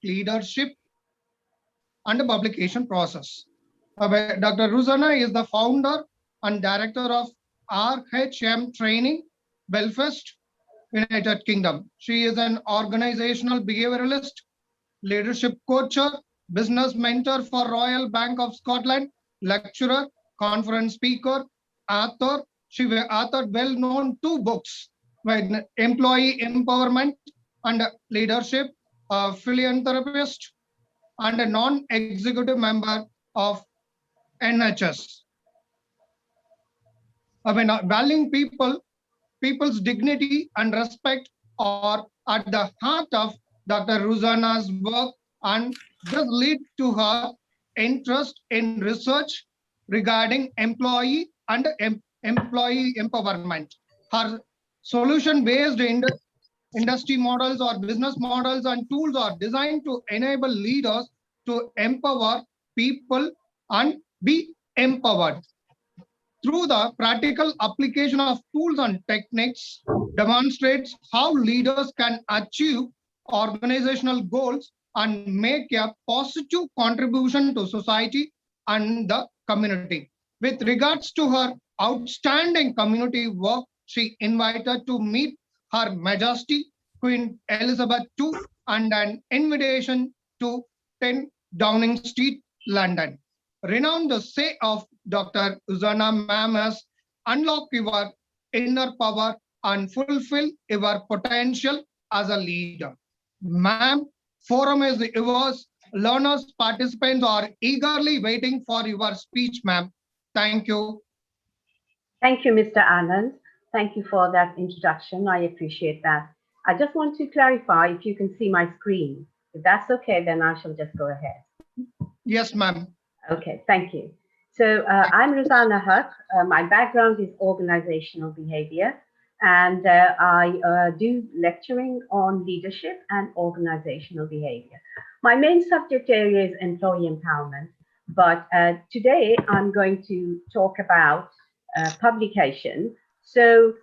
leadership and publication process. Dr. ROZANA is the founder and director of RHM Training, Belfast, United Kingdom. She is an organizational behavioralist, leadership coach, business mentor for Royal Bank of Scotland, lecturer, conference speaker, author. She authored well-known 2 books, Employee Empowerment and Leadership, Philanthropist, and a non-executive member of NHS. Valuing people's dignity and respect are at the heart of Dr. ROZANA's work, and this leads to her interest in research regarding employee and employee empowerment. Her solution-based industry models or business models and tools are designed to enable leaders to empower people and be empowered. Through the practical application of tools and techniques, demonstrates how leaders can achieve organizational goals and make a positive contribution to society and the community. With regards to her outstanding community work, she invited to meet Her Majesty Queen Elizabeth II and an invitation to 10 Downing Street, London. Renowned the say of Dr. ROZANA ma'am has unlock your inner power and fulfill your potential as a leader. Ma'am, forum is yours. Learners, participants are eagerly waiting for your speech, ma'am. Thank you. Thank you, Mr. Anand. Thank you for that introduction. I appreciate that. I just want to clarify if you can see my screen. If that's okay, then I shall just go ahead. Yes, ma'am. Okay, thank you. So I'm ROZANA HUQ. My background is organizational behavior, and I do lecturing on leadership and organizational behavior. My main subject area is employee empowerment, but today I'm going to talk about publication. So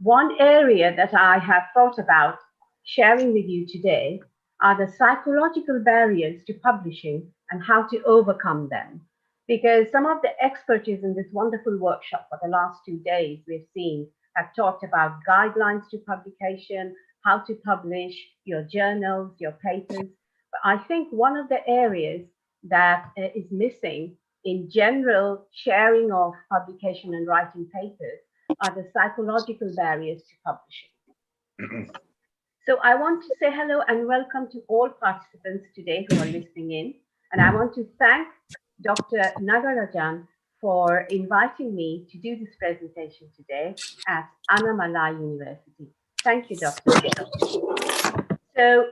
one area that I have thought about sharing with you today are the psychological barriers to publishing and how to overcome them. Because some of the expertise in this wonderful workshop for the last 2 days we've seen have talked about guidelines to publication, how to publish your journals, your papers. But I think one of the areas that is missing in general sharing of publication and writing papers are the psychological barriers to publishing. So I want to say hello and welcome to all participants today who are listening in. And I want to thank Dr. Nagarajan for inviting me to do this presentation today at Nanamilo University. Thank you, Dr. So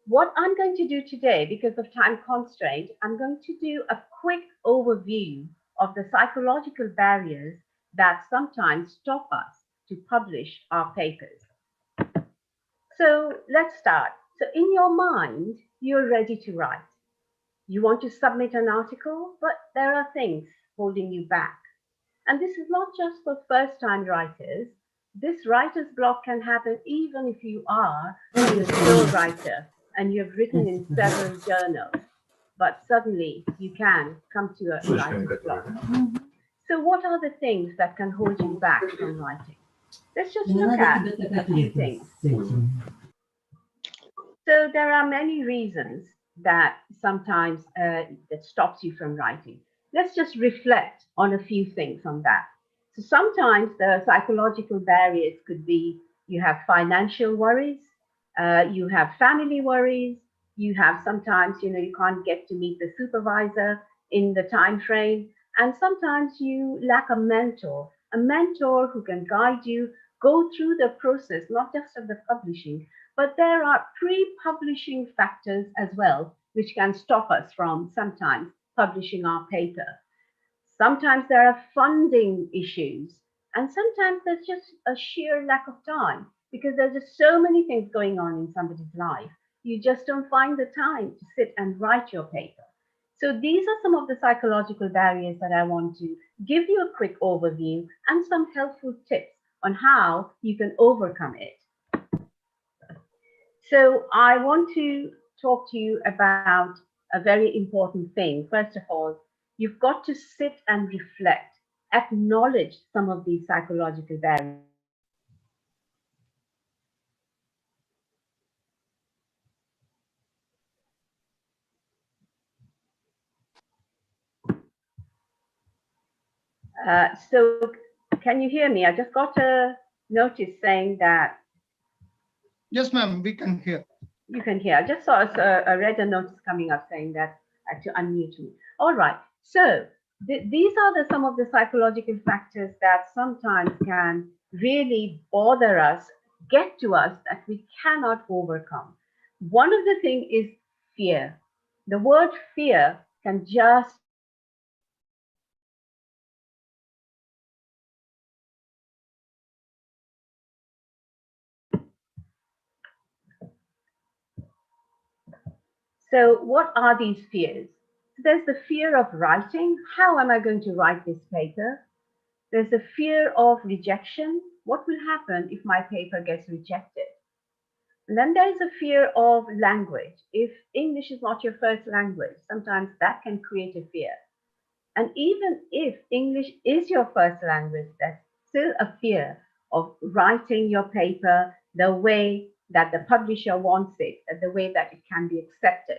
what I'm going to do today, because of time constraint, I'm going to do a quick overview of the psychological barriers that sometimes stop us to publish our papers. So let's start. So in your mind, you're ready to write. You want to submit an article, but there are things holding you back. And this is not just for first-time writers. This writer's block can happen even if you are a slow writer and you've written in several journals, but suddenly you can come to a writer's block. So what are the things that can hold you back from writing? Let's just look at a few things. So there are many reasons that sometimes that stops you from writing. Let's just reflect on a few things on that. So sometimes the psychological barriers could be you have financial worries, you have family worries, you have sometimes, you can't get to meet the supervisor in the time frame, and sometimes you lack a mentor who can guide you, go through the process, not just of the publishing, but there are pre-publishing factors as well, which can stop us from sometimes publishing our paper. Sometimes there are funding issues, and sometimes there's just a sheer lack of time because there's just so many things going on in somebody's life. You just don't find the time to sit and write your paper. So these are some of the psychological barriers that I want to give you a quick overview and some helpful tips on how you can overcome it. So I want to talk to you about a very important thing. First of all, you've got to sit and reflect, acknowledge some of these psychological barriers. So can you hear me? I just got a notice saying that. Yes, ma'am, we can hear. You can hear. I just saw I read a notice coming up saying that to unmute me. All right. So these are some of the psychological factors that sometimes can really bother us, get to us, that we cannot overcome. One of the things is fear. The word fear can just So what are these fears? There's the fear of writing. How am I going to write this paper? There's the fear of rejection. What will happen if my paper gets rejected? And then there's a fear of language. If English is not your first language, sometimes that can create a fear. And even if English is your first language, there's still a fear of writing your paper the way that the publisher wants it, the way that it can be accepted.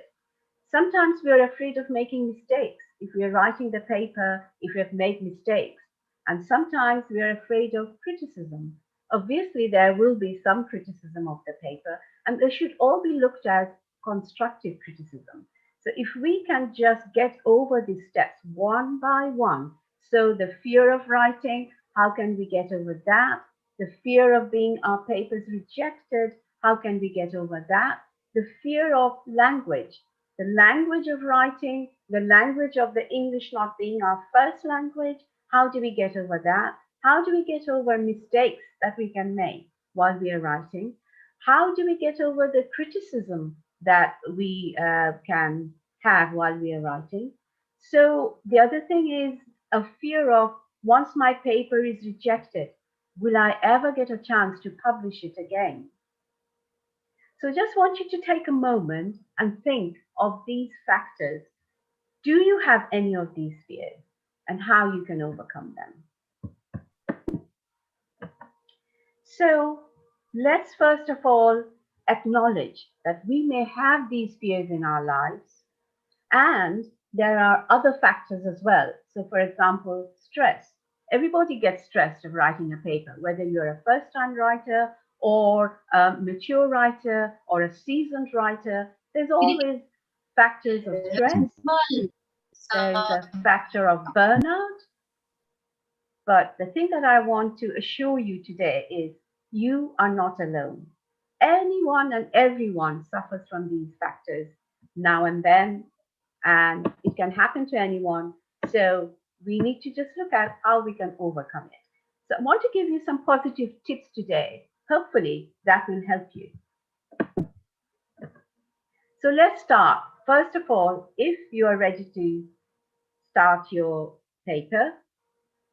Sometimes we are afraid of making mistakes. If we are writing the paper, if we have made mistakes, and sometimes we are afraid of criticism. Obviously, there will be some criticism of the paper, and they should all be looked as constructive criticism. So if we can just get over these steps one by one, so the fear of writing, how can we get over that? The fear of being our papers rejected, how can we get over that? The fear of language, the language of writing, the language of the English not being our first language, how do we get over that? How do we get over mistakes that we can make while we are writing? How do we get over the criticism that we can have while we are writing? So the other thing is a fear of once my paper is rejected, will I ever get a chance to publish it again? So I just want you to take a moment and think of these factors. Do you have any of these fears and how you can overcome them? So let's first of all acknowledge that we may have these fears in our lives, and there are other factors as well. So for example, stress. Everybody gets stressed of writing a paper, whether you're a first-time writer or a mature writer or a seasoned writer. There's always factors of stress. There is a factor of burnout. But the thing that I want to assure you today is you are not alone. Anyone and everyone suffers from these factors now and then, and it can happen to anyone. So we need to just look at how we can overcome it. So I want to give you some positive tips today. Hopefully that will help you. So let's start. First of all, if you are ready to start your paper,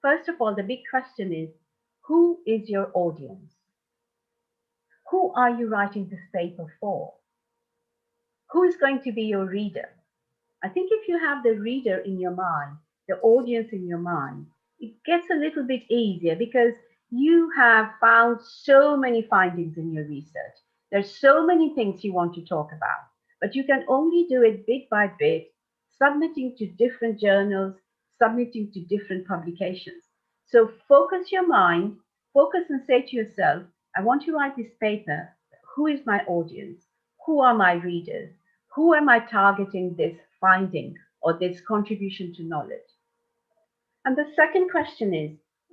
first of all, the big question is, who is your audience? Who are you writing this paper for? Who is going to be your reader? I think if you have the reader in your mind, the audience in your mind, it gets a little bit easier because you have found so many findings in your research. There's so many things you want to talk about, but you can only do it bit by bit, submitting to different journals, submitting to different publications. So focus your mind, focus and say to yourself, I want to write this paper. Who is my audience? Who are my readers? Who am I targeting this finding or this contribution to knowledge? And the second question is,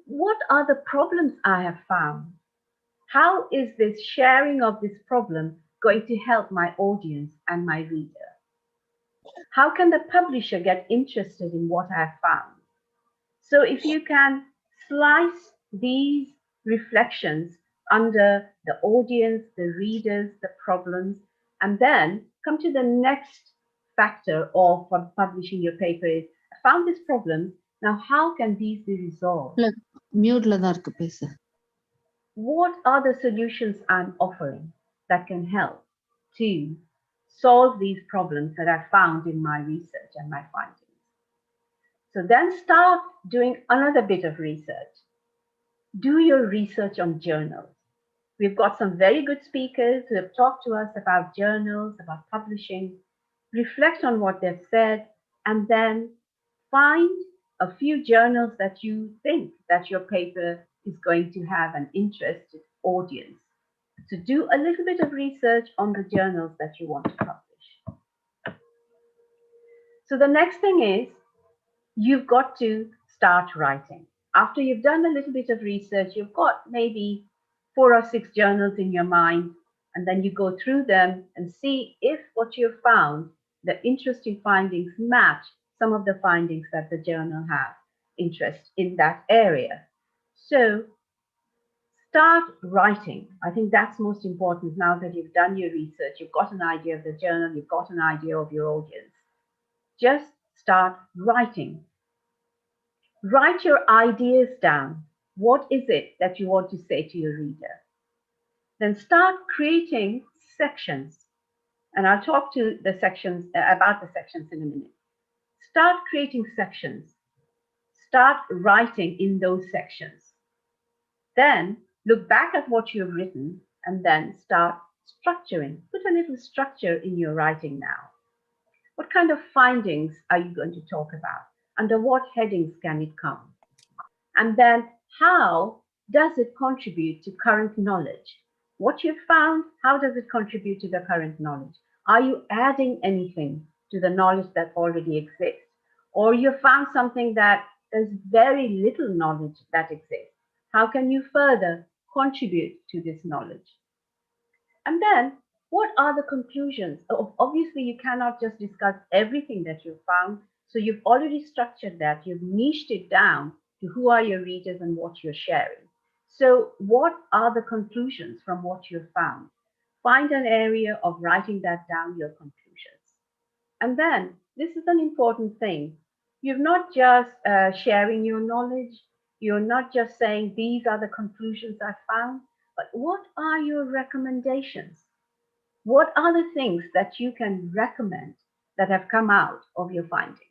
what are the problems I have found? How is this sharing of this problem going to help my audience and my reader? How can the publisher get interested in what I have found? So if you can slice these reflections under the audience, the readers, the problems, and then come to the next factor of publishing your paper is, I found this problem, now how can these be resolved? What are the solutions I'm offering that can help to solve these problems that I found in my research and my findings. So then start doing another bit of research. Do your research on journals. We've got some very good speakers who have talked to us about journals, about publishing. Reflect on what they've said, and then find a few journals that you think that your paper is going to have an interested audience. So do a little bit of research on the journals that you want to publish. So the next thing is you've got to start writing. After you've done a little bit of research, you've got maybe 4 or 6 journals in your mind, and then you go through them and see if what you've found, the interesting findings, match some of the findings that the journal have interest in that area. So start writing. I think that's most important. Now that you've done your research, you've got an idea of the journal, you've got an idea of your audience. Just start writing. Write your ideas down. What is it that you want to say to your reader? Then start creating sections. And I'll talk to the sections about the sections in a minute. Start creating sections. Start writing in those sections. Then look back at what you've written and then start structuring. Put a little structure in your writing now. What kind of findings are you going to talk about? Under what headings can it come? And then how does it contribute to current knowledge? What you've found, how does it contribute to the current knowledge? Are you adding anything to the knowledge that already exists? Or you found something that there's very little knowledge that exists. How can you further contribute to this knowledge? And then what are the conclusions? Obviously, you cannot just discuss everything that you've found. So you've already structured that. You've niched it down to who are your readers and what you're sharing. So what are the conclusions from what you've found? Find an area of writing that down, your conclusions. And then this is an important thing. You're not just sharing your knowledge. You're not just saying, these are the conclusions I found, but what are your recommendations? What are the things that you can recommend that have come out of your findings?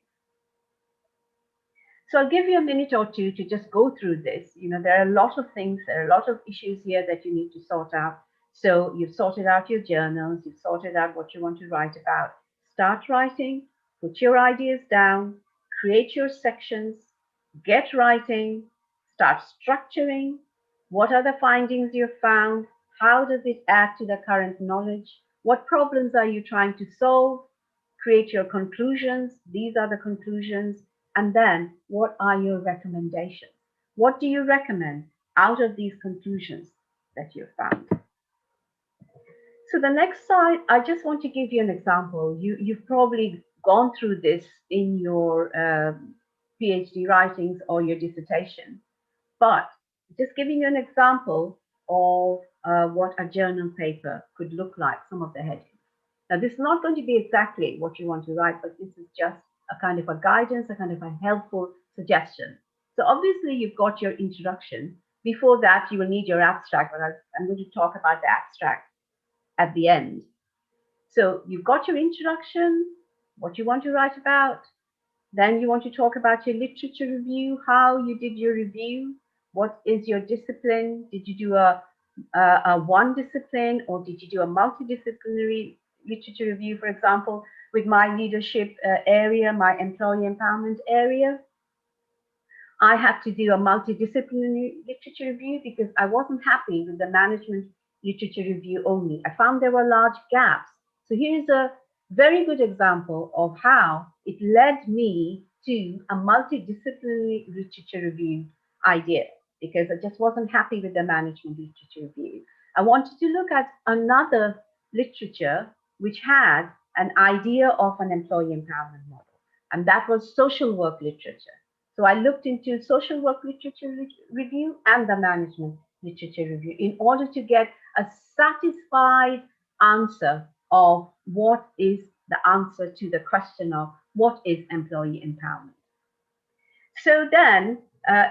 So I'll give you a minute or two to just go through this. You know, there are a lot of things, there are a lot of issues here that you need to sort out. So you've sorted out your journals, you've sorted out what you want to write about. Start writing, put your ideas down, create your sections, get writing, start structuring. What are the findings you've found? How does it add to the current knowledge? What problems are you trying to solve? Create your conclusions. These are the conclusions. And then what are your recommendations? What do you recommend out of these conclusions that you've found? So the next slide, I just want to give you an example. You've probably gone through this in your PhD writings or your dissertation, but just giving you an example of what a journal paper could look like, some of the headings. Now, this is not going to be exactly what you want to write, but this is just a kind of a guidance, a kind of a helpful suggestion. So obviously, you've got your introduction. Before that, you will need your abstract, but I'm going to talk about the abstract at the end. So you've got your introduction, what you want to write about. Then you want to talk about your literature review, how you did your review, what is your discipline? Did you do a one discipline or did you do a multidisciplinary literature review? For example, with my leadership area, my employee empowerment area, I had to do a multidisciplinary literature review because I wasn't happy with the management literature review only. I found there were large gaps. So here's a very good example of how it led me to a multidisciplinary literature review idea, because I just wasn't happy with the management literature review. I wanted to look at another literature which had an idea of an employee empowerment model, and that was social work literature. So I looked into social work literature review and the management literature review in order to get a satisfied answer of what is the answer to the question of what is employee empowerment. So then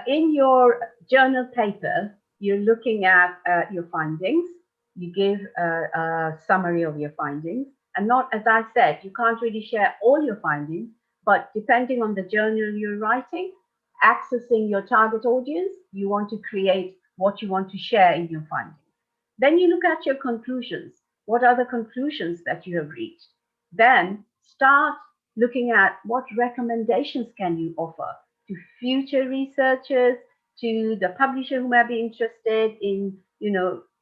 in your journal paper, you're looking at your findings. You give a summary of your findings, And not, as I said, you can't really share all your findings, but depending on the journal you're writing, accessing your target audience, you want to create what you want to share in your findings. Then you look at your conclusions. What are the conclusions that you have reached? Then start looking at what recommendations can you offer to future researchers, to the publisher who might be interested in,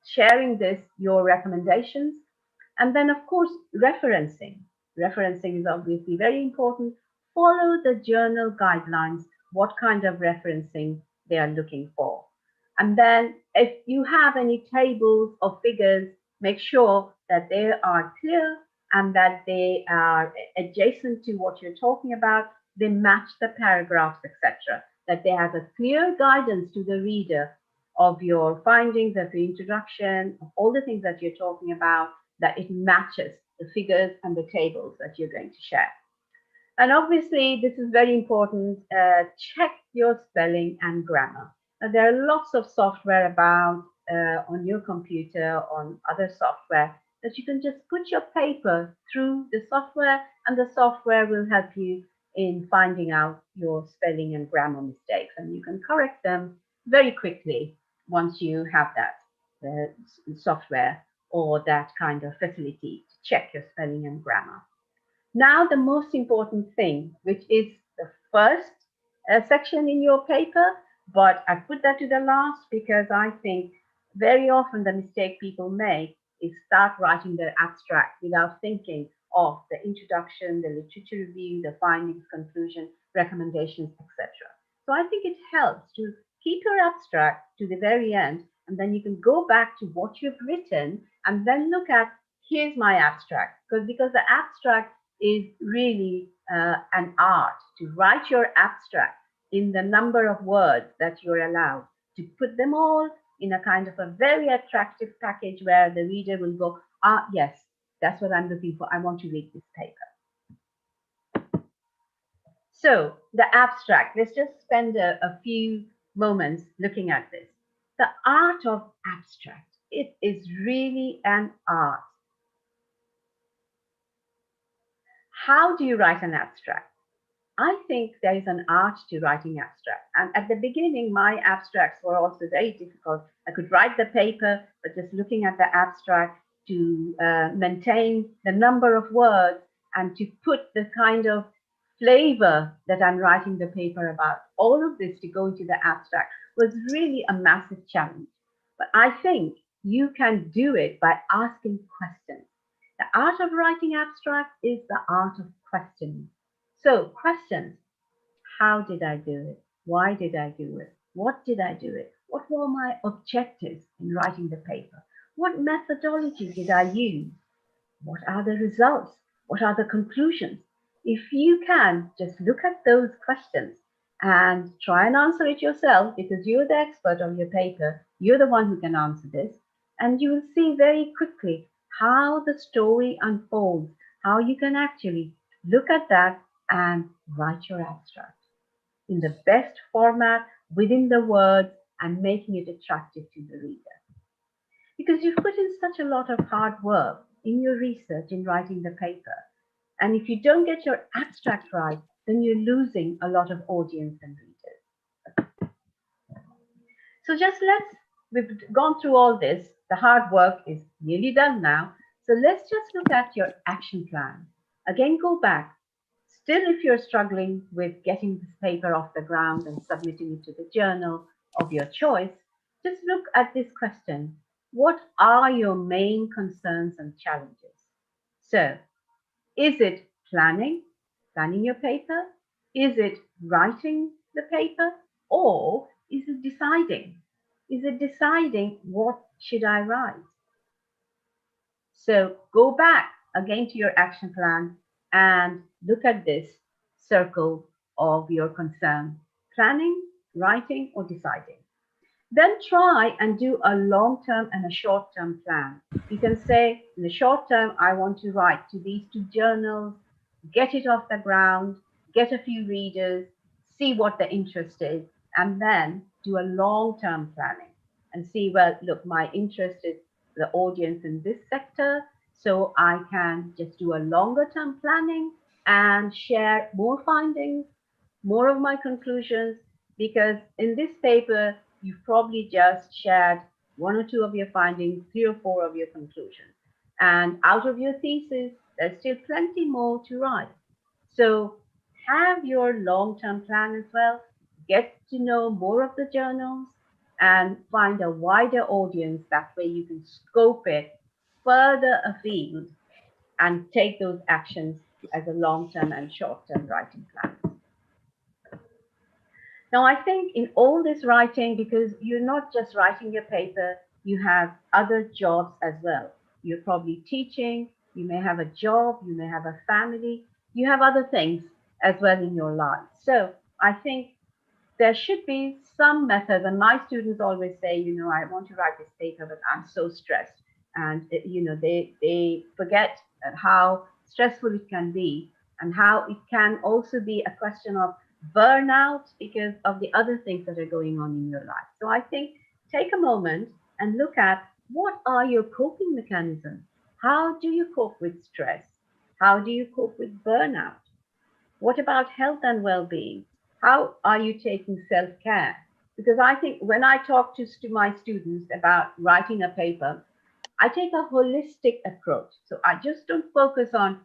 sharing your recommendations. And then, of course, referencing. Referencing is obviously very important. Follow the journal guidelines, what kind of referencing they are looking for. And then if you have any tables or figures, make sure that they are clear and that they are adjacent to what you're talking about. They match the paragraphs, etc. That they have a clear guidance to the reader of your findings, of the introduction, of all the things that you're talking about, that it matches the figures and the tables that you're going to share. And obviously, this is very important. Check your spelling and grammar. Now, there are lots of software about on your computer, on other software, that you can just put your paper through the software, and the software will help you in finding out your spelling and grammar mistakes. And you can correct them very quickly once you have that software or that kind of facility to check your spelling and grammar. Now, the most important thing, which is the first section in your paper, but I put that to the last because I think very often the mistake people make is start writing their abstract without thinking of the introduction, the literature review, the findings, conclusion, recommendations, etc. So I think it helps to keep your abstract to the very end, and then you can go back to what you've written and then look at, here's my abstract, because the abstract is really an art to write your abstract in the number of words that you're allowed, to put them all in a kind of a very attractive package where the reader will go, yes, that's what I'm looking for. I want to read this paper. So the abstract, let's just spend a few moments looking at this. The art of abstract, it is really an art. How do you write an abstract? I think there is an art to writing abstract. And at the beginning, my abstracts were also very difficult. I could write the paper, but just looking at the abstract to maintain the number of words and to put the kind of flavor that I'm writing the paper about, all of this to go into the abstract was really a massive challenge. But I think you can do it by asking questions. The art of writing abstract is the art of questioning. So questions: how did I do it? Why did I do it? What did I do it? What were my objectives in writing the paper? What methodology did I use? What are the results? What are the conclusions? If you can just look at those questions and try and answer it yourself, because you're the expert of your paper, you're the one who can answer this, and you will see very quickly how the story unfolds, how you can actually look at that and write your abstract in the best format, within the words, and making it attractive to the reader. Because you've put in such a lot of hard work in your research in writing the paper. And if you don't get your abstract right, then you're losing a lot of audience and readers. So we've gone through all this. The hard work is nearly done now. So let's just look at your action plan. Again, go back. Still, if you're struggling with getting this paper off the ground and submitting it to the journal of your choice, just look at this question. What are your main concerns and challenges? So, is it planning your paper? Is it writing the paper? Or is it deciding? Is it deciding what should I write? So go back again to your action plan and look at this circle of your concern: planning, writing, or deciding. Then try and do a long-term and a short-term plan. You can say, in the short term, I want to write to these two journals, get it off the ground, get a few readers, see what the interest is, and then do a long-term planning and see, well, look, my interest is the audience in this sector. So I can just do a longer term planning and share more findings, more of my conclusions, because in this paper, you've probably just shared one or two of your findings, three or four of your conclusions. And out of your thesis, there's still plenty more to write. So have your long-term plan as well, get to know more of the journals and find a wider audience. That way you can scope it further afield and take those actions as a long-term and short-term writing plan. Now, I think in all this writing, because you're not just writing your paper, you have other jobs as well. You're probably teaching, you may have a job, you may have a family, you have other things as well in your life. So I think there should be some method. And my students always say, I want to write this paper, but I'm so stressed. And, they forget how stressful it can be and how it can also be a question of burnout because of the other things that are going on in your life. So I think take a moment and look at what are your coping mechanisms? How do you cope with stress? How do you cope with burnout? What about health and well-being? How are you taking self-care? Because I think when I talk to my students about writing a paper, I take a holistic approach. So I just don't focus on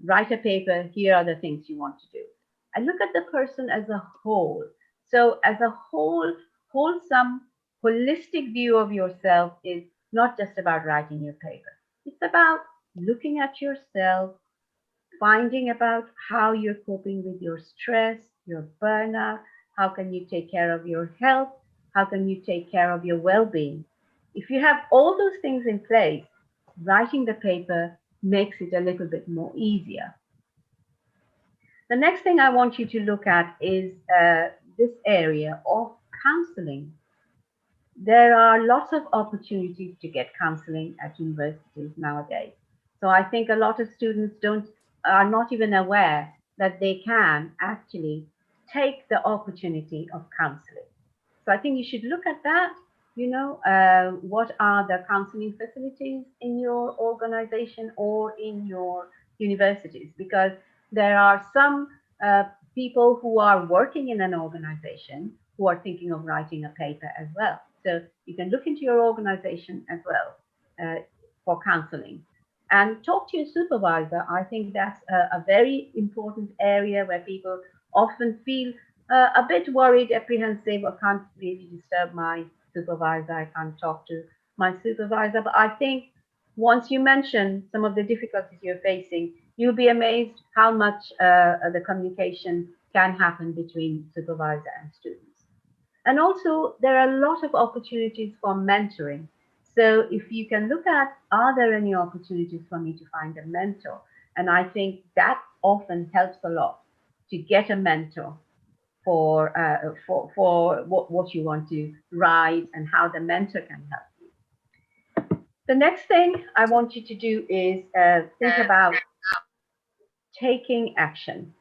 write a paper, here are the things you want to do. I look at the person as a whole. So as a whole, wholesome, holistic view of yourself is not just about writing your paper. It's about looking at yourself, finding about how you're coping with your stress, your burnout, how can you take care of your health, how can you take care of your well-being. If you have all those things in place, writing the paper makes it a little bit more easier. The next thing I want you to look at is this area of counseling. There are lots of opportunities to get counseling at universities nowadays. So I think a lot of students are not even aware that they can actually take the opportunity of counseling. So I think you should look at that. What are the counseling facilities in your organization or in your universities? Because there are some people who are working in an organization who are thinking of writing a paper as well. So you can look into your organization as well for counseling and talk to your supervisor. I think that's a very important area where people often feel a bit worried, apprehensive, I can't really disturb my supervisor, I can't talk to my supervisor. But I think once you mention some of the difficulties you're facing, you'll be amazed how much the communication can happen between supervisor and students. And also, there are a lot of opportunities for mentoring. So if you can look at, are there any opportunities for me to find a mentor? And I think that often helps a lot to get a mentor for what you want to write and how the mentor can help you. The next thing I want you to do is think about taking action.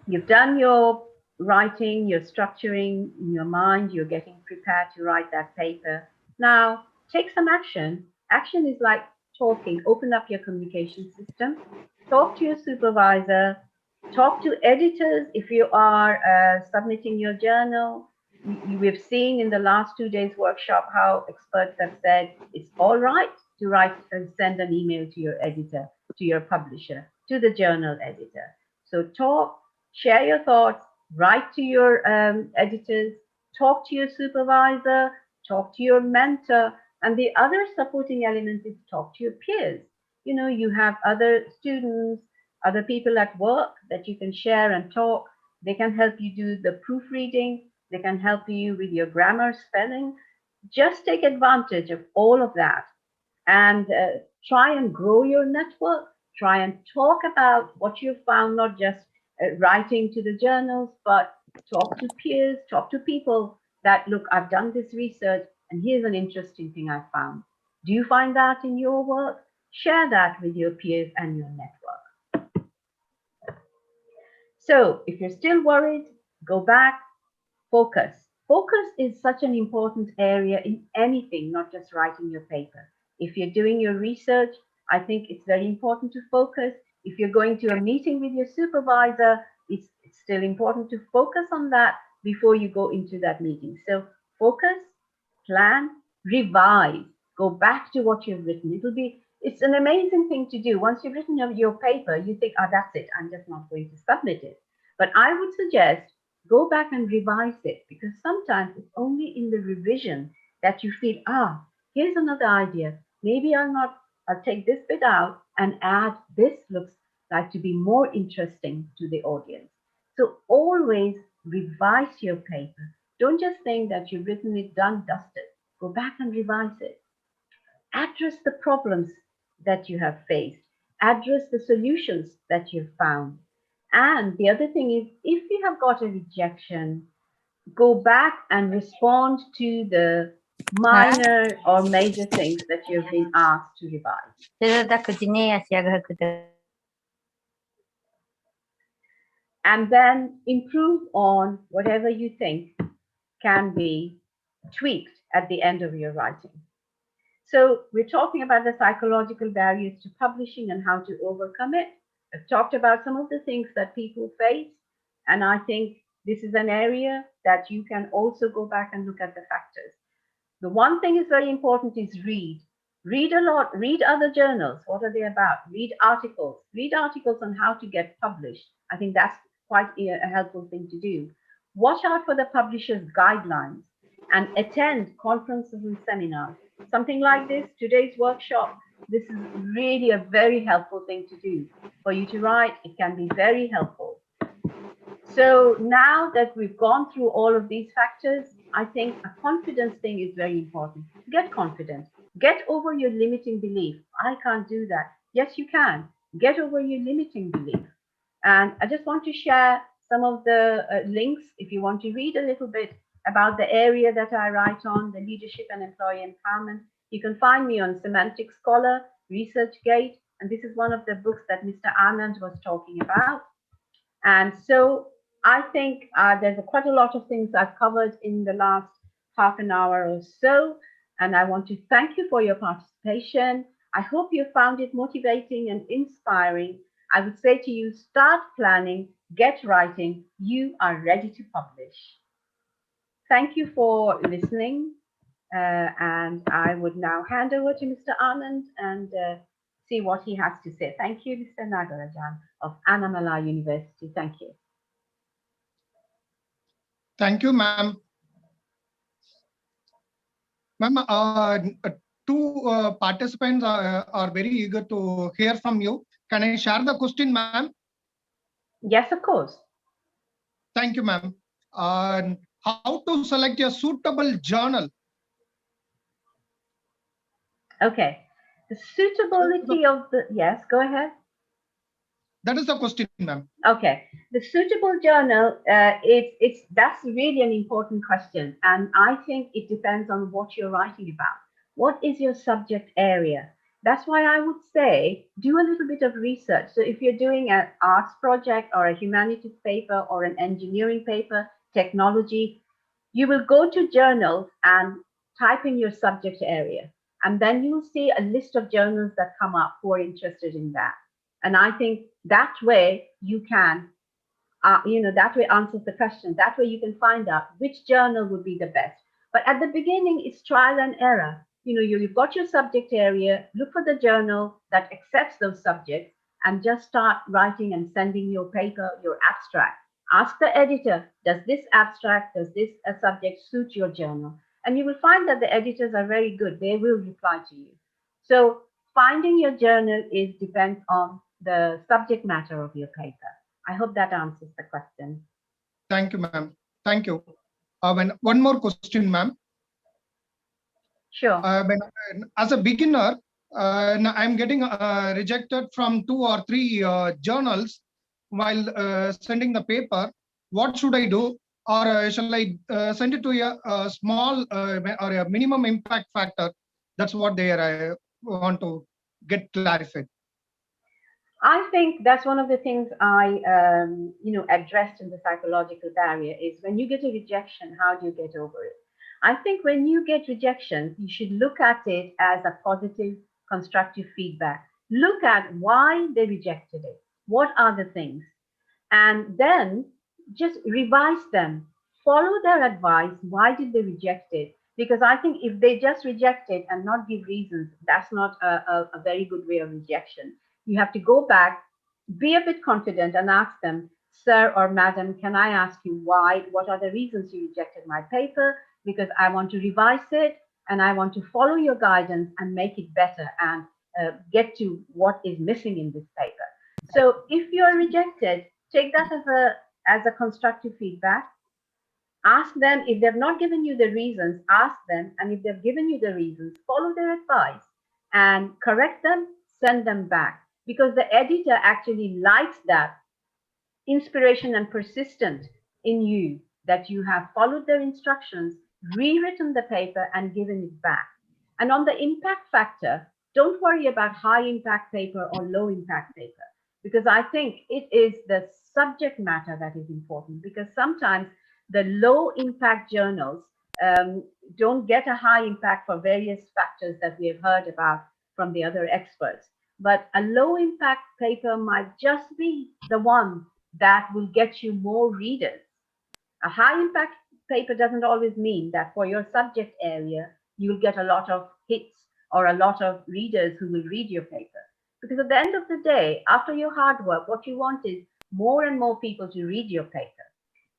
You've done your writing, you're structuring in your mind, you're getting prepared to write that paper. Now, take some action. Action is like talking. Open up your communication system. Talk to your supervisor. Talk to editors if you are submitting your journal. We've seen in the last 2 days workshop how experts have said it's all right to write and send an email to your editor, to your publisher, to the journal editor. So talk, share your thoughts, write to your editors, talk to your supervisor, talk to your mentor, and the other supporting element is talk to your peers. You have other students, other people at work that you can share and talk. They can help you do the proofreading. They can help you with your grammar, spelling. Just take advantage of all of that and try and grow your network. Try and talk about what you've found, not just writing to the journals, but talk to peers, talk to people that, look, I've done this research and here's an interesting thing I found. Do you find that in your work? Share that with your peers and your network. So if you're still worried, go back, focus. Focus is such an important area in anything, not just writing your paper. If you're doing your research, I think it's very important to focus. If you're going to a meeting with your supervisor, it's still important to focus on that before you go into that meeting. So focus, plan, revise, go back to what you've written. It's an amazing thing to do. Once you've written your paper, you think, oh, that's it. I'm just not going to submit it. But I would suggest go back and revise it, because sometimes it's only in the revision that you feel, here's another idea. Maybe I'll take this bit out and add this looks like to be more interesting to the audience. So always revise your paper. Don't just think that you've written it, done, dusted. Go back and revise it. Address the problems that you have faced. Address the solutions that you've found. And the other thing is, if you have got a rejection, go back and respond to the minor or major things that you've been asked to revise. And then improve on whatever you think can be tweaked at the end of your writing. So we're talking about the psychological barriers to publishing and how to overcome it. I've talked about some of the things that people face, and I think this is an area that you can also go back and look at the factors. The one thing is very important is read. Read a lot, read other journals. What are they about? Read articles on how to get published. I think that's quite a helpful thing to do. Watch out for the publisher's guidelines and attend conferences and seminars. Something like this, today's workshop, this is really a very helpful thing to do. For you to write, it can be very helpful. So now that we've gone through all of these factors, I think a confidence thing is very important. Get confident. Get over your limiting belief. I can't do that. Yes, you can. Get over your limiting belief. And I just want to share some of the links if you want to read a little bit about the area that I write on, the leadership and employee empowerment. You can find me on Semantic Scholar, ResearchGate, and this is one of the books that Mr. Anand was talking about. And so I think there's quite a lot of things I've covered in the last half an hour or so. And I want to thank you for your participation. I hope you found it motivating and inspiring. I would say to you, start planning, get writing. You are ready to publish. Thank you for listening. And I would now hand over to Mr. Anand and see what he has to say. Thank you, Mr. Nagarajan of Nanamilo University. Thank you. Thank you, ma'am. Ma'am, two participants are very eager to hear from you. Can I share the question, ma'am? Yes, of course. Thank you, ma'am. How to select a suitable journal? Okay. The suitability of the, yes, go ahead. That is the question, ma'am. Okay. The suitable journal, that's really an important question. And I think it depends on what you're writing about. What is your subject area? That's why I would say do a little bit of research. So if you're doing an arts project or a humanities paper or an engineering paper, technology, you will go to journals and type in your subject area. And then you'll see a list of journals that come up who are interested in that. And I think that way you can, that way answers the question. That way you can find out which journal would be the best. But at the beginning, it's trial and error. You've got your subject area, look for the journal that accepts those subjects and just start writing and sending your paper, your abstract. Ask the editor, does this abstract, does this subject suit your journal? And you will find that the editors are very good. They will reply to you. So finding your journal depends on the subject matter of your paper. I hope that answers the question. Thank you, ma'am. Thank you. One more question, ma'am. Sure. As a beginner, I'm getting rejected from 2 or 3 journals while sending the paper. What should I do? Or shall I send it to a small or a minimum impact factor? That's what I want to get clarified. I think that's one of the things I, addressed in the psychological barrier is when you get a rejection, how do you get over it? I think when you get rejections, you should look at it as a positive, constructive feedback. Look at why they rejected it. What are the things? And then just revise them. Follow their advice. Why did they reject it? Because I think if they just reject it and not give reasons, that's not a very good way of rejection. You have to go back, be a bit confident, and ask them, sir or madam, can I ask you why? What are the reasons you rejected my paper? Because I want to revise it and I want to follow your guidance and make it better and get to what is missing in this paper. So if you are rejected, take that as a constructive feedback. Ask them if they've not given you the reasons, ask them, and if they've given you the reasons, follow their advice and correct them, send them back. Because the editor actually likes that inspiration and persistent in you, that you have followed their instructions, rewritten the paper, and given it back. And on the impact factor, don't worry about high impact paper or low impact paper, because I think it is the subject matter that is important, because sometimes the low impact journals don't get a high impact for various factors that we have heard about from the other experts. But a low impact paper might just be the one that will get you more readers. A high impact paper doesn't always mean that for your subject area, you'll get a lot of hits or a lot of readers who will read your paper. Because at the end of the day, after your hard work, what you want is more and more people to read your paper.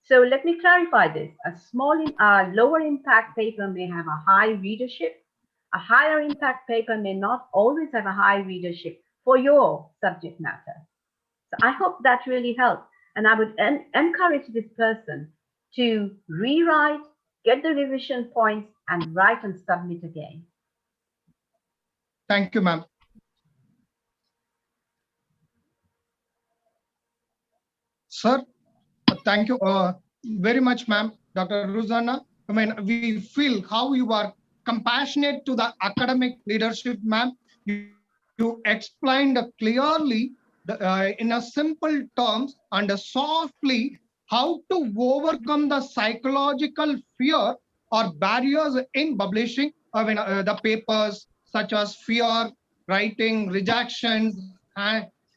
So let me clarify this. A lower impact paper may have a high readership. A higher impact paper may not always have a high readership for your subject matter. So I hope that really helps. And I would encourage this person to rewrite, get the revision points, and write and submit again. Thank you, ma'am. Sir, thank you very much, ma'am. Dr. Rozana, I mean, we feel how you are compassionate to the academic leadership, ma'am. You explained clearly in a simple terms and softly how to overcome the psychological fear or barriers in publishing the papers, such as fear, writing, rejections,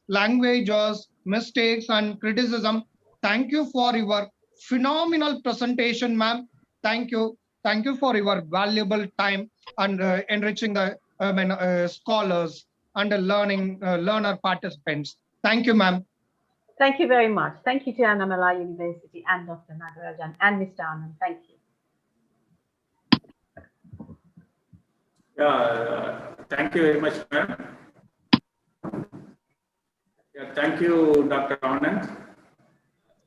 languages, mistakes, and criticism. Thank you for your phenomenal presentation, ma'am. Thank you. Thank you for your valuable time and enriching the scholars and the learner participants. Thank you, ma'am. Thank you very much. Thank you to Nanamilo University and Dr. Nagarajan and Mr. Anand. Thank you. Thank you very much, ma'am. Thank you, Dr. Anand.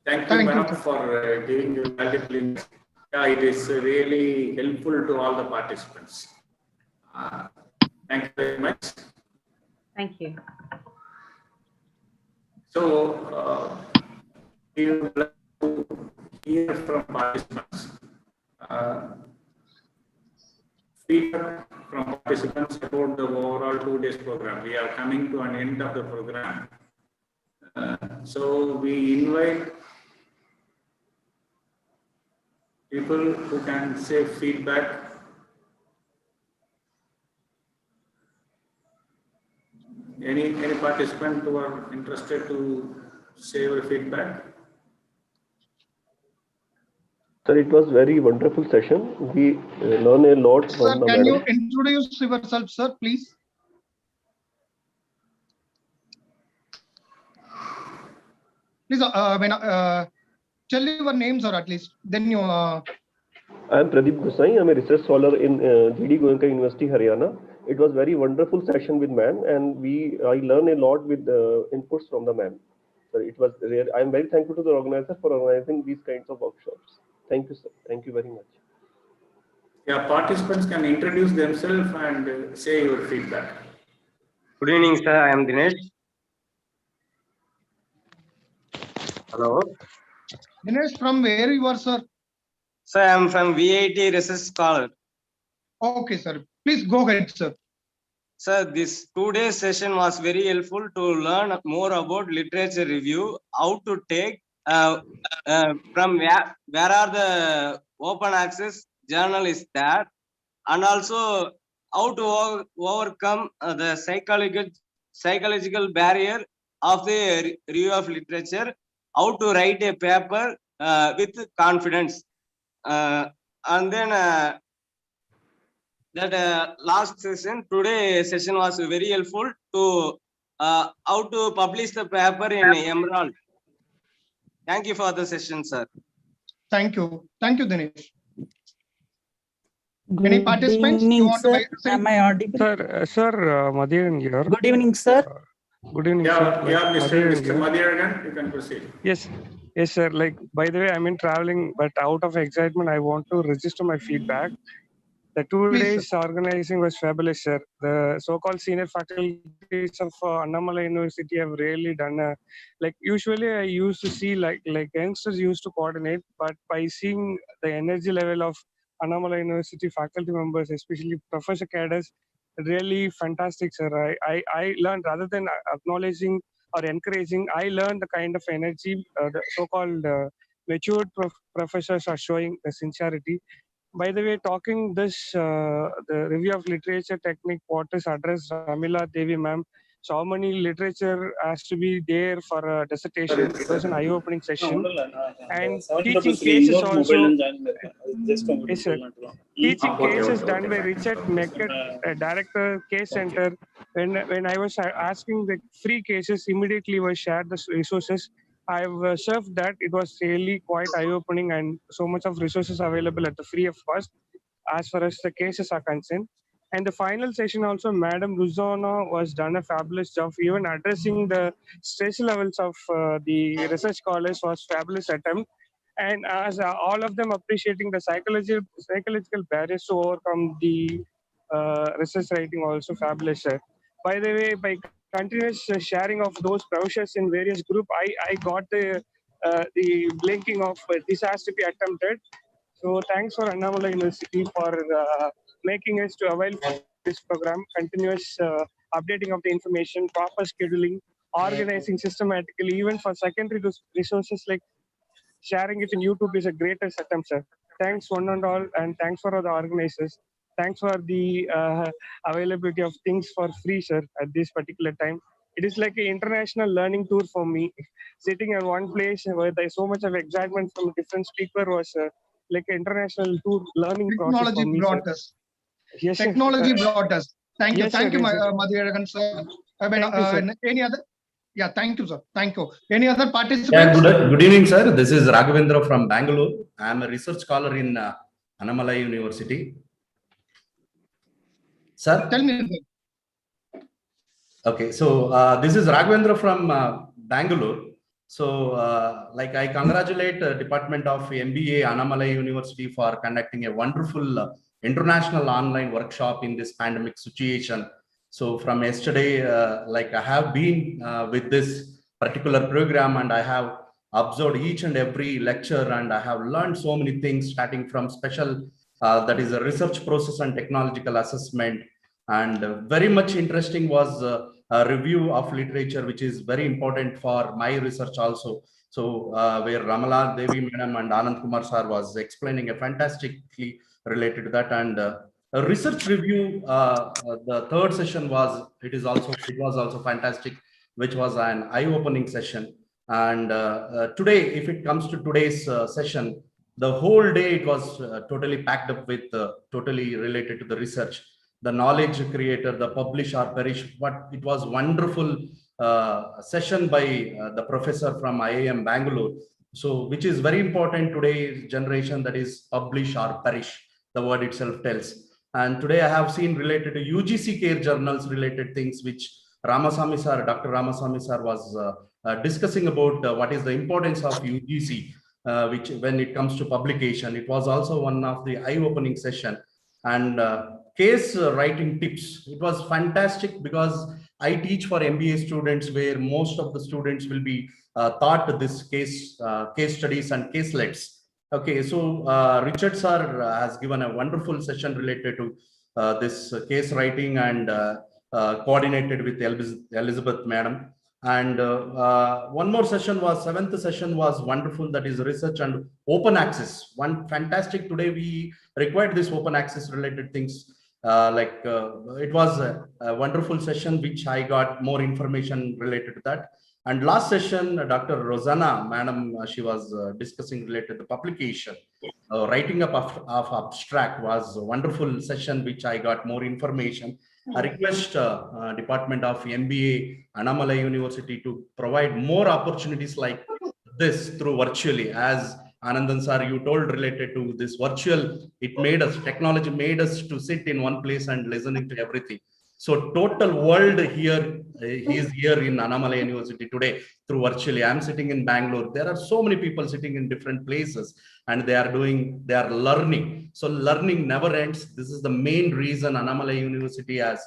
Thank you, ma'am, for giving your valuable insight. It is really helpful to all the participants. Thank you very much. Thank you. So, we would like to hear from participants. Feedback from participants about the overall 2 days program. We are coming to an end of the program. So we invite people who can say feedback. Any participant who are interested to say your feedback? Sir, it was very wonderful session. We learn a lot from the Can madam. you introduce yourself, sir, please? Please, tell your names, or at least then you. I am Pradeep Gosai. I am a research scholar in GD Goenka University, Haryana. It was very wonderful session with ma'am, and I learned a lot with inputs from the ma'am. So it was rare. I am very thankful to the organizer for organizing these kinds of workshops. Thank you, sir. Thank you very much. Yeah, participants can introduce themselves and say your feedback. Good evening, sir. I am Dinesh. Hello. Dinesh, from where you are, sir? Sir, I am from VIT Research Scholar. Okay, sir. Please go ahead, sir. Sir, this 2-day session was very helpful to learn more about literature review, how to take from where are the open access journal is that, and also how to overcome the psychological barrier of the review of literature, how to write a paper with confidence, and then that last session, today session was very helpful to how to publish the paper in Emerald. Thank you for the session, sir. Thank you, Dinesh. Any participants you want to say? Am I audible? Sir, Madhiran here. Good evening, sir. Good evening, sir. Yeah, Mr. here. Madhiran, you can proceed. Yes, sir. Like, by the way, I'm in traveling, but out of excitement, I want to register my feedback. The 2 Please, days organizing was fabulous, sir. The so-called senior faculties of Annamala University have really done like usually I used to see like youngsters used to coordinate, but by seeing the energy level of Annamala University faculty members, especially professor cadres, really fantastic, sir. I learned, rather than acknowledging or encouraging, I learned the kind of energy the so-called matured professors are showing, the sincerity. By the way, talking this, the review of literature technique, what is addressed Ramila Devi ma'am. So many literature has to be there for a dissertation. It was an eye-opening session. And teaching cases also. Yes, sir. Teaching cases done by Richard Neckett, director, Case Center. When I was asking the free cases, immediately was shared the resources. I've served that. It was really quite eye-opening, and so much of resources available at the free of cost as far as the cases are concerned. And the final session also, Madam ROZANA was done a fabulous job. Even addressing the stress levels of the research scholars was fabulous attempt. And as all of them appreciating the psychological barriers to overcome the research writing, also fabulous, sir. By the way, by continuous sharing of those brochures in various groups, I got the blinking of this has to be attempted. So thanks for Annamala University for making us to avail this program, continuous updating of the information, proper scheduling, organizing systematically, even for secondary resources like sharing it in YouTube is a greatest attempt, sir. Thanks one and all, and thanks for all the organizers. Thanks for the availability of things for free, sir, at this particular time. It is like an international learning tour for me. Sitting in one place where there's so much of excitement from different speaker was like an international tour learning process for me, brought sir. us. Yes, Technology brought us. Thank you. Yes, Thank sir, you, yes, sir. Madhiran, sir. Thank you, sir. Any other? Yeah, thank you, sir. Thank you. Any other participants? Yeah, good evening, sir. This is Raghavendra from Bangalore. I am a research scholar in Annamala University. Sir? Tell me. Okay, so this is Raghavendra from Bangalore. So, like, I congratulate Department of MBA Annamala University for conducting a wonderful international online workshop in this pandemic situation. So, from yesterday, like, I have been with this particular program, and I have observed each and every lecture, and I have learned so many things, starting from special, that is a research process and technological assessment. And very much interesting was a review of literature, which is very important for my research also. So where Ramala Devi Madam and Anand Kumar sir was explaining a fantastically related to that. And a research review, the third session was, it was also fantastic, which was an eye-opening session. And today, if it comes to today's session, the whole day it was totally packed up with totally related to the research, the knowledge creator, the publish or perish. But it was wonderful session by the professor from IIM Bangalore. So, which is very important today's generation, that is publish or perish, the word itself tells. And today I have seen related to UGC care journals related things, which Ramasamy sir, Dr. Ramasamy sir was discussing about what is the importance of UGC, which when it comes to publication. It was also one of the eye-opening session. And case writing tips, it was fantastic, because I teach for MBA students, where most of the students will be taught this case studies and caselets. Okay, so Richard sir has given a wonderful session related to this case writing, and coordinated with Elizabeth madam. And one more session was, seventh session was wonderful. That is research and open access. One fantastic. Today we required this open access related things. It was a wonderful session, which I got more information related to that. And last session, Dr. ROZANA, madam, she was discussing related to publication. Writing up of abstract was a wonderful session, which I got more information. I request Department of MBA, Annamalai University to provide more opportunities like this through virtually. As Anandan sir, you told related to this virtual, it made us, technology made us to sit in one place and listening to everything. So total world here, he is here in Annamalai University today through virtually. I'm sitting in Bangalore. There are so many people sitting in different places and they are learning. So learning never ends. This is the main reason Annamalai University has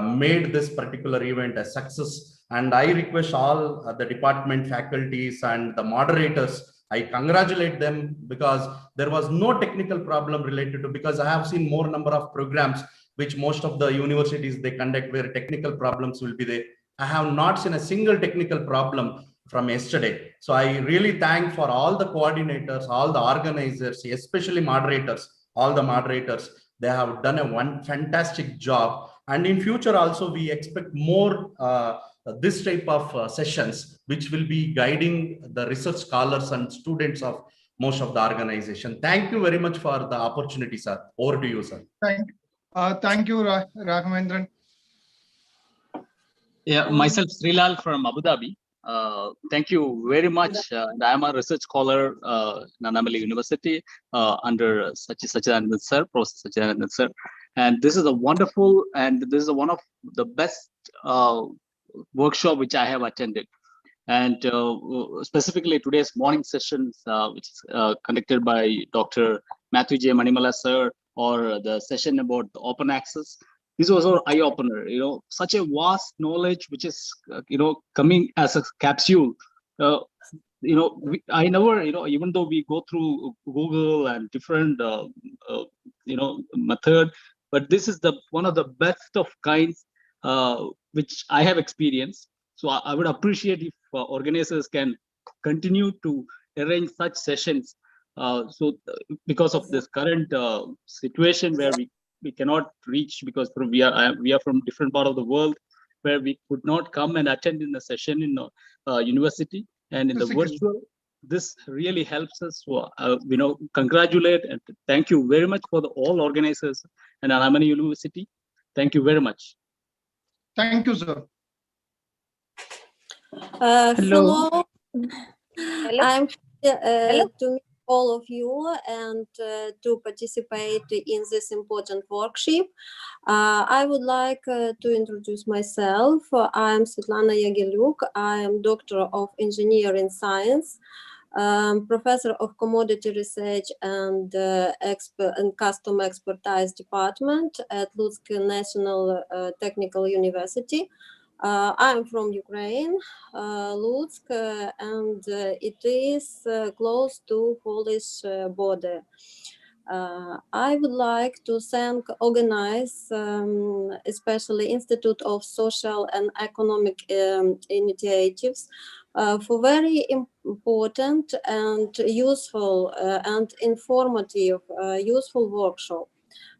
made this particular event a success. And I request all the department faculties and the moderators, I congratulate them, because there was no technical problem related to, because I have seen more number of programs which most of the universities they conduct where technical problems will be there. I have not seen a single technical problem from yesterday. So I really thank for all the coordinators, all the organizers, especially moderators, all the moderators. They have done one fantastic job. And in future also, we expect more this type of sessions, which will be guiding the research scholars and students of most of the organization. Thank you very much for the opportunity, sir. Over to you, sir. Thank you, Raghavendra. Yeah, myself, Srilal from Abu Dhabi. Thank you very much. I am a research scholar in Nanamilo University under Satyanand sir, Professor Satyanand sir. And this is a wonderful, and this is one of the best workshop which I have attended. And specifically today's morning sessions, which is conducted by Dr. Matthew J. Manimala sir, or the session about the open access. This was an eye opener, such a vast knowledge, which is, coming as a capsule. I never, even though we go through Google and different, method, but this is one of the best of kinds, which I have experienced. So I would appreciate if organizers can continue to arrange such sessions. Because of this current situation where we cannot reach, because we are from different part of the world, where we could not come and attend in the session in university, and in the virtual, this really helps us. Congratulate and thank you very much for all organizers and Annamalai University. Thank you very much. Thank you, sir. Hello. I'm Hello. to meet all of you and to participate in this important workshop. I would like to introduce myself. I'm Celana. I am Doctor of Engineering Science, Professor of Commodity Research and Custom Expertise Department at Lutsk National Technical University. I'm from Ukraine, Lutsk, and it is close to Polish border. I would like to thank organize, especially Institute of Social and Economic Initiatives, for very important and useful and informative, useful workshop.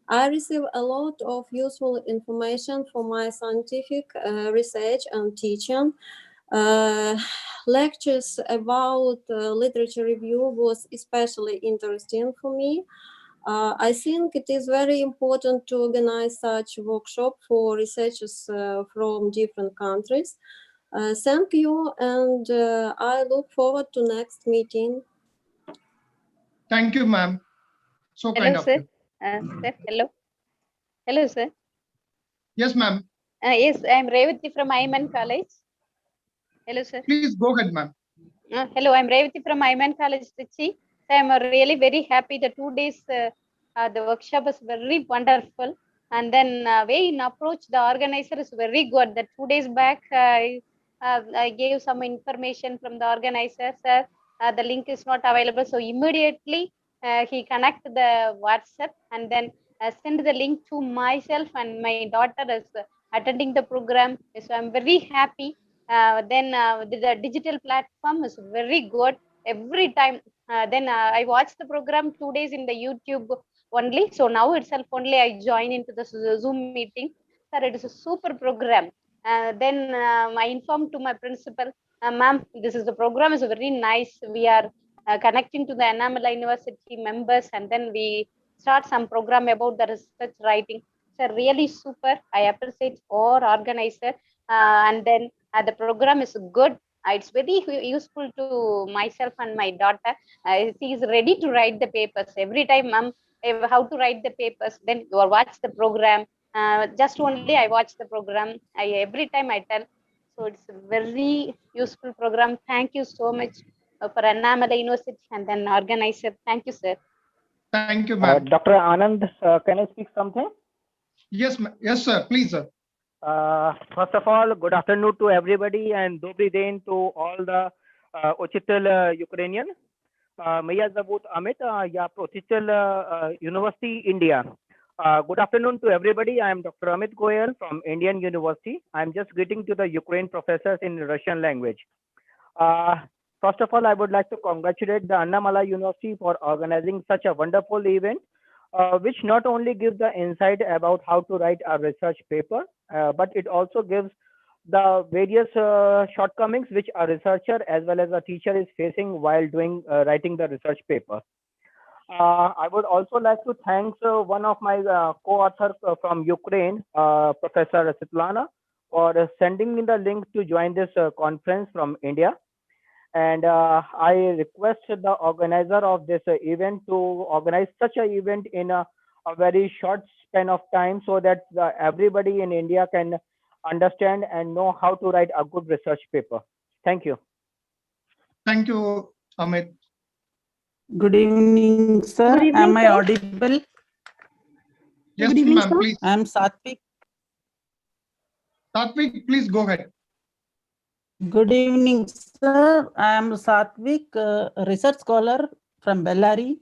I receive a lot of useful information for my scientific research and teaching. Lectures about literature review was especially interesting for me. I think it is very important to organize such workshop for researchers from different countries. Thank you, and I look forward to next meeting. Thank you, ma'am. So kind of you. Sir, hello. Hello, sir. Yes, ma'am. Yes, I'm Ravity from IMN College. Hello, sir. Please go ahead, ma'am. Hello, I'm Ravity from IMN College, Trichy. I'm really very happy. The 2 days, the workshop is very wonderful. And then way in approach, the organizer is very good. The 2 days back, I gave some information from the organizer, sir. The link is not available. So immediately he connect the WhatsApp and then send the link to myself, and my daughter is attending the program. So I'm very happy. Then the digital platform is very good every time. Then I watched the program 2 days in the YouTube only. So now itself only I join into the Zoom meeting. Sir, it is a super program. Then I informed to my principal, ma'am, this is the program is very nice. We are connecting to the Nanamilo University members, and then we start some program about the research writing. So really super. I appreciate all organizer. And then the program is good. It's very useful to myself and my daughter. She is ready to write the papers every time, ma'am. How to write the papers? Then you watch the program. Just only I watch the program. Every time I tell. So it's a very useful program. Thank you so much for Annamala University and then organizer. Thank you, sir. Thank you, ma'am. Dr. Anand, can I speak something? Yes, yes, sir. Please, sir. First of all, good afternoon to everybody and добрый день to all the учитель Ukrainian. Меня зовут Amit. Я учитель University India. Good afternoon to everybody. I am Dr. Amit Goyal from Indian University. I am just greeting to the Ukraine professors in Russian language. First of all, I would like to congratulate the Annamala University for organizing such a wonderful event, which not only gives the insight about how to write a research paper, but it also gives the various shortcomings which a researcher as well as a teacher is facing while writing the research paper. I would also like to thank one of my co-authors from Ukraine, Professor Celana, for sending me the link to join this conference from India. And I request the organizer of this event to organize such an event in a very short span of time so that everybody in India can understand and know how to write a good research paper. Thank you. Thank you, Amit. Good evening, sir. Good evening, Am I sir. audible? Yes, Good evening, ma'am, sir. please. I am Satwik. Satwik, please go ahead. Good evening, sir. I am Satwik, research scholar from Bellary.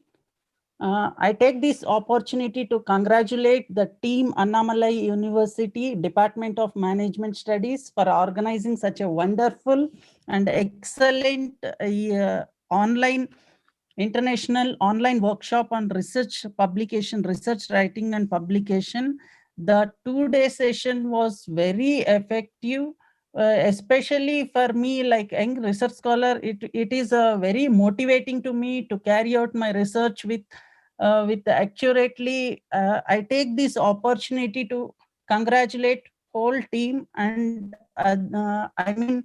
I take this opportunity to congratulate the team Annamalai University Department of Management Studies for organizing such a wonderful and excellent international online workshop on research publication, research writing and publication. The 2-day session was very effective. Especially for me, like young research scholar, it is very motivating to me to carry out my research with accurately. I take this opportunity to congratulate whole team, and I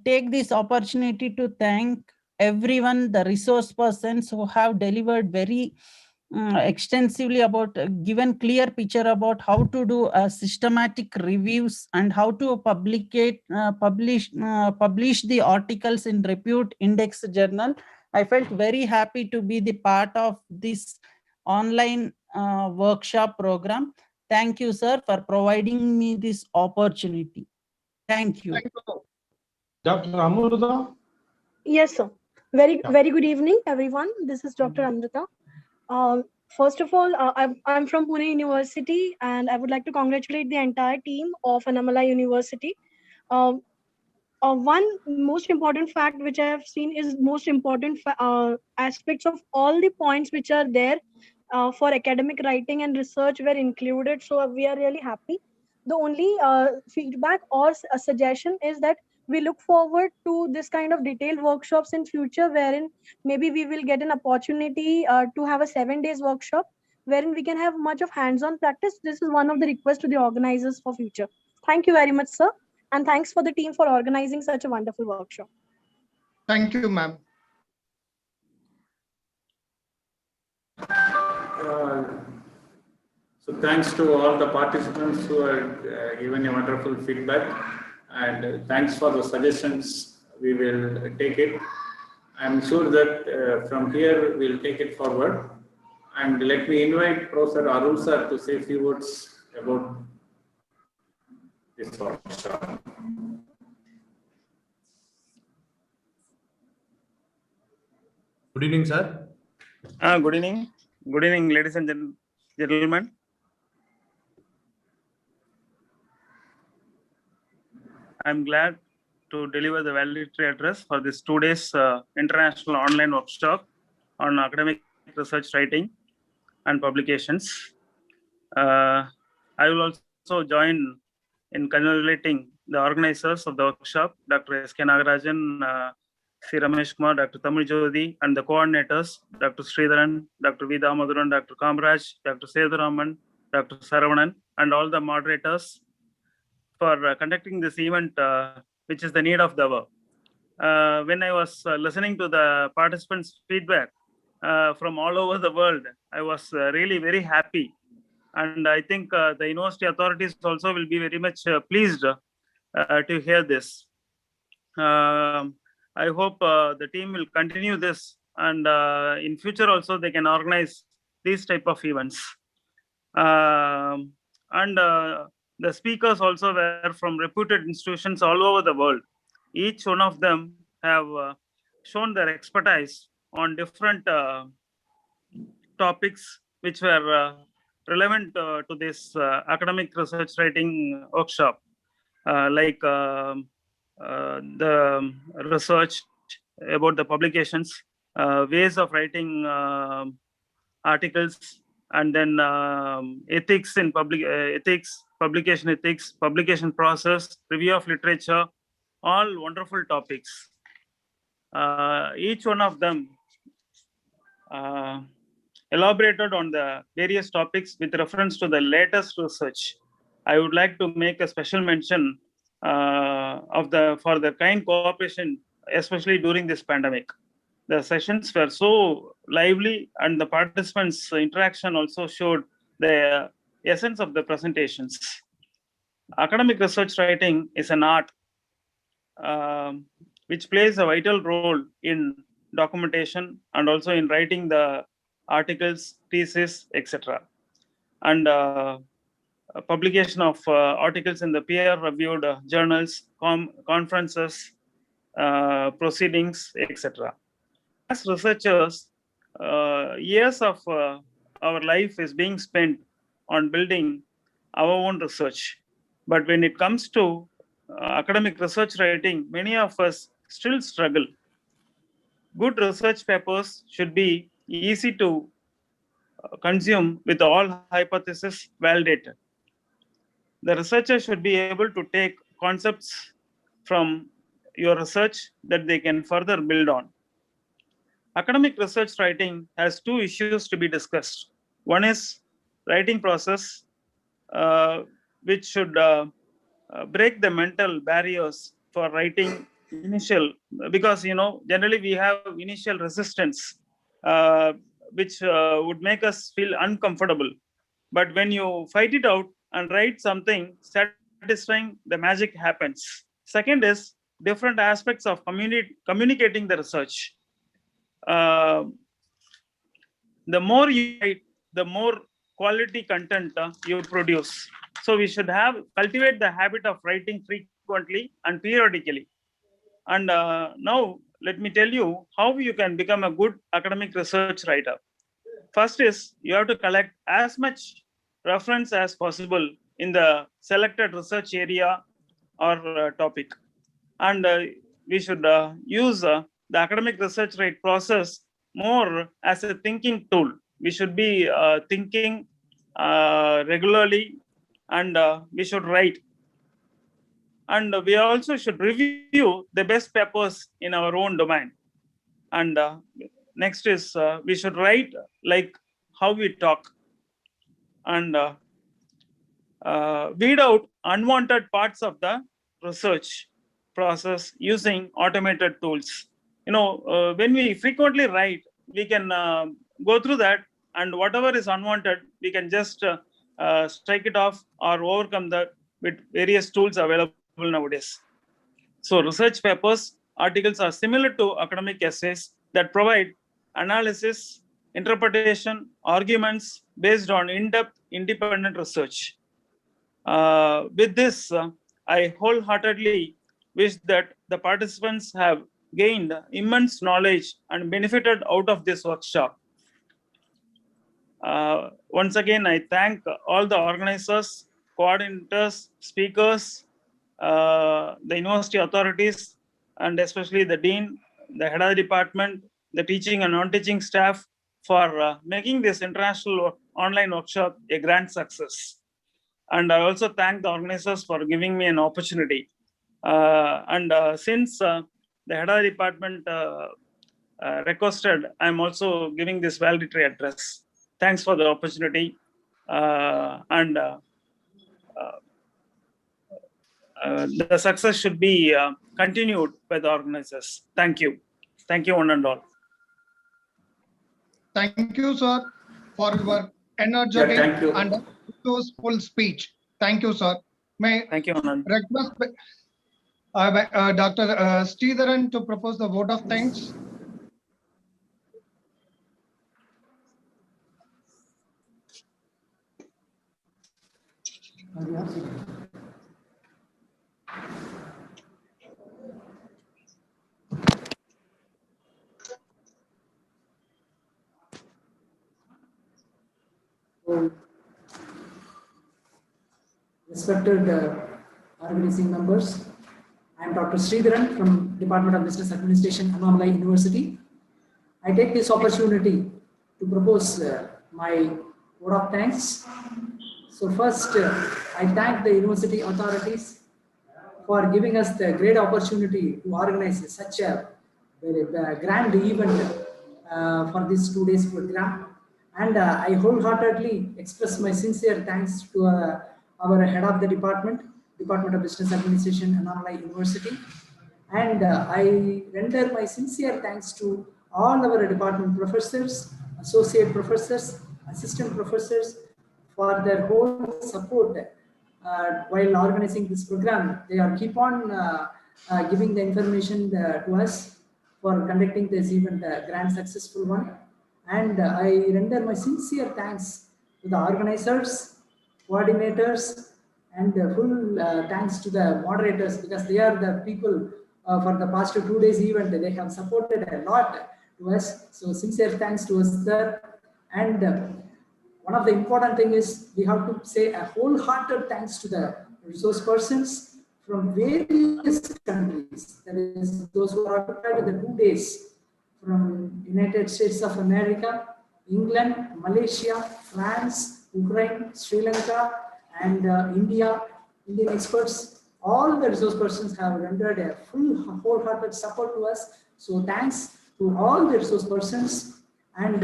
take this opportunity to thank everyone, the resource persons who have delivered very extensively about given clear picture about how to do systematic reviews and how to publish the articles in repute index journal. I felt very happy to be the part of this online workshop program. Thank you, sir, for providing me this opportunity. Thank you. Thank you. Dr. Amrita? Yes, sir. Very good evening, everyone. This is Dr. Amrita. First of all, I'm from Pune University, and I would like to congratulate the entire team of Annamala University. One most important fact which I have seen is most important aspects of all the points which are there for academic writing and research were included. So we are really happy. The only feedback or a suggestion is that we look forward to this kind of detailed workshops in future, wherein maybe we will get an opportunity to have a 7 days workshop wherein we can have much of hands-on practice. This is one of the requests to the organizers for future. Thank you very much, sir. And thanks for the team for organizing such a wonderful workshop. Thank you, ma'am. So thanks to all the participants who are given a wonderful feedback, and thanks for the suggestions. We will take it. I'm sure that from here we'll take it forward. And let me invite Professor Arul sir to say a few words about this workshop. Good evening, sir. Good evening. Good evening, ladies and gentlemen. I'm glad to deliver the valedictory address for this 2 days international online workshop on academic research writing and publications. I will also join in congratulating the organizers of the workshop, Dr. S.K. Nagarajan, C. Ramesh Kumar, Dr. Tamil Jyoti, and the coordinators, Dr. Sridharan, Dr. V. Damodaran, Dr. Kamraj, Dr. Seduraman, Dr. Saravanan, and all the moderators for conducting this event, which is the need of the hour. When I was listening to the participants' feedback from all over the world, I was really very happy. And I think the university authorities also will be very much pleased to hear this. I hope the team will continue this, and in future also they can organize these type of events. And the speakers also were from reputed institutions all over the world. Each one of them have shown their expertise on different topics which were relevant to this academic research writing workshop, like the research about the publications, ways of writing articles, and then ethics in ethics, publication process, review of literature, all wonderful topics. Each one of them elaborated on the various topics with reference to the latest research. I would like to make a special mention for the kind cooperation, especially during this pandemic. The sessions were so lively, and the participants' interaction also showed the essence of the presentations. Academic research writing is an art which plays a vital role in documentation and also in writing the articles, thesis, etc. And publication of articles in the peer-reviewed journals, conferences, proceedings, etc. As researchers, years of our life is being spent on building our own research. But when it comes to academic research writing, many of us still struggle. Good research papers should be easy to consume with all hypotheses validated. The researcher should be able to take concepts from your research that they can further build on. Academic research writing has two issues to be discussed. One is writing process, which should break the mental barriers for writing initial, because generally we have initial resistance, which would make us feel uncomfortable. But when you fight it out and write something satisfying, the magic happens. Second is different aspects of communicating the research. The more you write, the more quality content you produce. So we should cultivate the habit of writing frequently and periodically. And now let me tell you how you can become a good academic research writer. First is you have to collect as much reference as possible in the selected research area or topic. And we should use the academic research write process more as a thinking tool. We should be thinking regularly, and we should write. And we also should review the best papers in our own domain. And next is we should write like how we talk, and weed out unwanted parts of the research process using automated tools. When we frequently write, we can go through that, and whatever is unwanted, we can just strike it off or overcome that with various tools available nowadays. So research papers, articles are similar to academic essays that provide analysis, interpretation, arguments based on in-depth independent research. With this, I wholeheartedly wish that the participants have gained immense knowledge and benefited out of this workshop. Once again, I thank all the organizers, coordinators, speakers, the university authorities, and especially the dean, the head of the department, the teaching and non-teaching staff for making this international online workshop a grand success. And I also thank the organizers for giving me an opportunity. Since the head of the department requested, I'm also giving this valedictory address. Thanks for the opportunity. The success should be continued by the organizers. Thank you. Thank you, one and all. Thank you, sir, for your energetic and full speech. Thank you, sir. Thank you, Anand. Request Dr. Sridharan to propose the vote of thanks. Respected organizing members, I am Dr. Sridharan from Department of Business Administration, Annamala University. I take this opportunity to propose my vote of thanks. So first, I thank the university authorities for giving us the great opportunity to organize such a grand event for this 2 days program. And I wholeheartedly express my sincere thanks to our head of the Department of Business Administration, Annamala University. And I render my sincere thanks to all our department professors, associate professors, assistant professors for their whole support while organizing this program. They are keep on giving the information to us for conducting this event, grand successful one. And I render my sincere thanks to the organizers, coordinators, and full thanks to the moderators, because they are the people for the past 2 days event. They have supported a lot to us. So sincere thanks to us there. And one of the important thing is we have to say a wholehearted thanks to the resource persons from various countries. That is, those who are occupied with the 2 days, from United States of America, England, Malaysia, France, Ukraine, Sri Lanka, and India, Indian experts. All the resource persons have rendered a full wholehearted support to us. So thanks to all the resource persons. And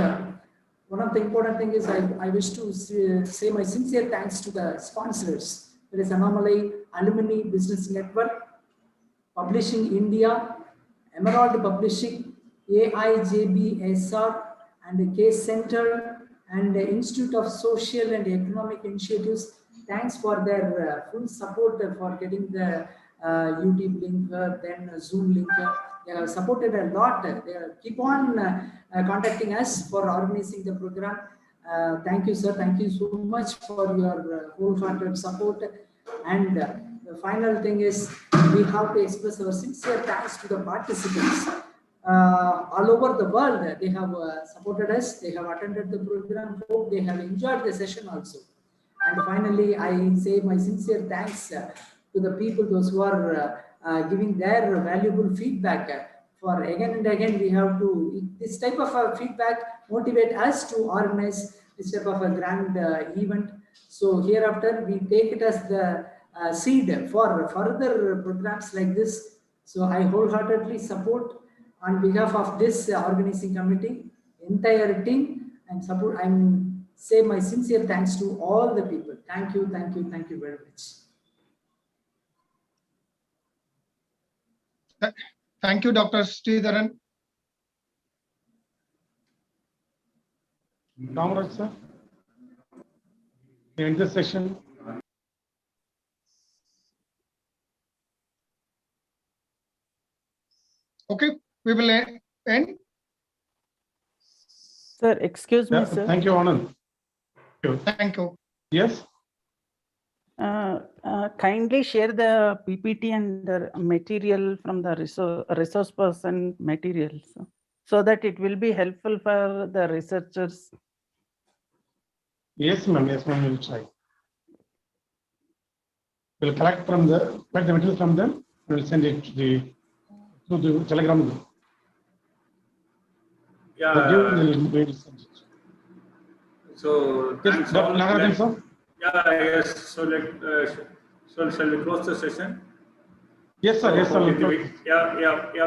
one of the important thing is I wish to say my sincere thanks to the sponsors. There is Annamala Alumni Business Network, Publishing India, Emerald Publishing, AIJBSR, and the Case Center, and the Institute of Social and Economic Initiatives. Thanks for their full support for getting the YouTube link, then Zoom link. They have supported a lot. They keep on contacting us for organizing the program. Thank you, sir. Thank you so much for your wholehearted support. And the final thing is we have to express our sincere thanks to the participants. All over the world, they have supported us. They have attended the program. Hope they have enjoyed the session also. And finally, I say my sincere thanks to the people, those who are giving their valuable feedback. For again and again, we have to, this type of feedback motivate us to organize this type of a grand event. So hereafter, we take it as the seed for further programs like this. So I wholeheartedly support on behalf of this organizing committee, entire team, and support. I'm say my sincere thanks to all the people. Thank you, thank you, thank you very much. Thank you, Dr. Sridharan. Comrade, sir. End the session. Okay, we will end. Sir, excuse me, sir. Thank you, Anand. Thank you. Yes. Kindly share the PPT and the material from the resource person materials, so that it will be helpful for the researchers. Yes, ma'am. Yes, ma'am. We'll try. We'll collect the material from them. We'll send it to the Telegram group. Yeah. So thanks Yes, all. Raghavendra, sir? Yes. So shall we close the session? Yes, sir. Yes, sir.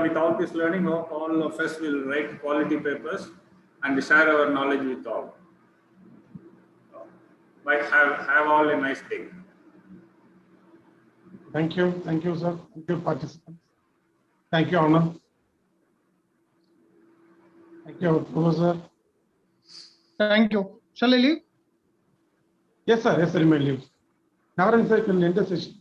With all this learning, hope all of us will write quality papers and share our knowledge with all. But have all a nice day. Thank you, sir. Thank you, participants. Thank you, Anand. Thank you, Professor. Thank you. Shall I leave? Yes, sir. Yes, sir. You may leave. Nagaran, sir, you can end the session.